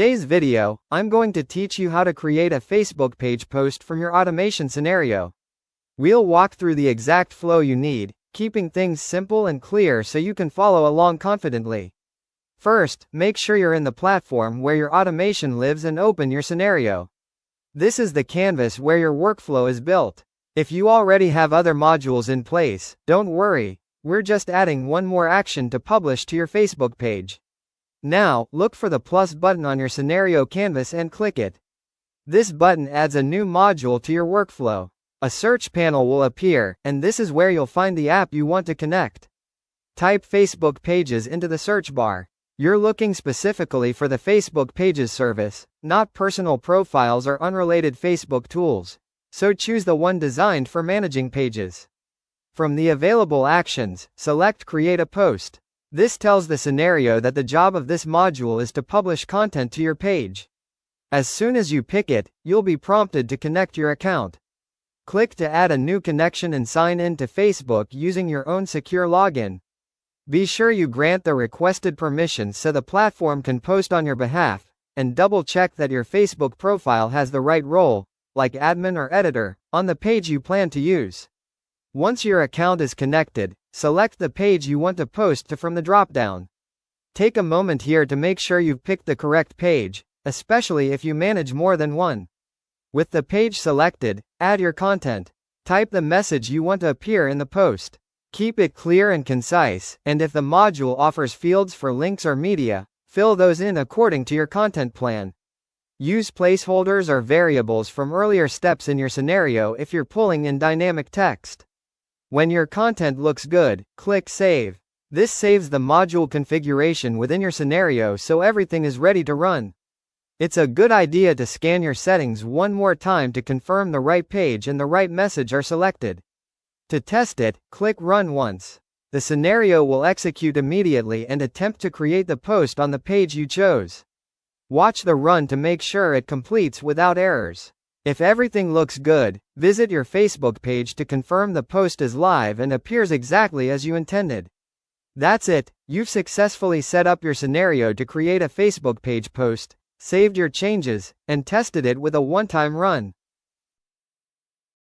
Today's video, I'm going to teach you how to create a Facebook page post from your automation scenario. We'll walk through the exact flow you need, keeping things simple and clear so you can follow along confidently. First, make sure you're in the platform where your automation lives and open your scenario. This is the canvas where your workflow is built. If you already have other modules in place, don't worry, we're just adding one more action to publish to your Facebook page. Now, look for the plus button on your scenario canvas and click it. This button adds a new module to your workflow. A search panel will appear, and this is where you'll find the app you want to connect. Type Facebook Pages into the search bar. You're looking specifically for the Facebook Pages service, not personal profiles or unrelated Facebook tools. So choose the one designed for managing pages. From the available actions, select Create a Post. This tells the scenario that the job of this module is to publish content to your page. As soon as you pick it, you'll be prompted to connect your account. Click to add a new connection and sign in to Facebook using your own secure login. Be sure you grant the requested permissions so the platform can post on your behalf, and double check that your Facebook profile has the right role, like admin or editor, on the page you plan to use. Once your account is connected, select the page you want to post to from the drop-down. Take a moment here to make sure you've picked the correct page, especially if you manage more than one. With the page selected, add your content. Type the message you want to appear in the post. Keep it clear and concise, and if the module offers fields for links or media, fill those in according to your content plan. Use placeholders or variables from earlier steps in your scenario if you're pulling in dynamic text. When your content looks good, click Save. This saves the module configuration within your scenario so everything is ready to run. It's a good idea to scan your settings one more time to confirm the right page and the right message are selected. To test it, click Run once. The scenario will execute immediately and attempt to create the post on the page you chose. Watch the run to make sure it completes without errors. If everything looks good, visit your Facebook page to confirm the post is live and appears exactly as you intended. That's it, you've successfully set up your scenario to create a Facebook page post, saved your changes, and tested it with a one-time run.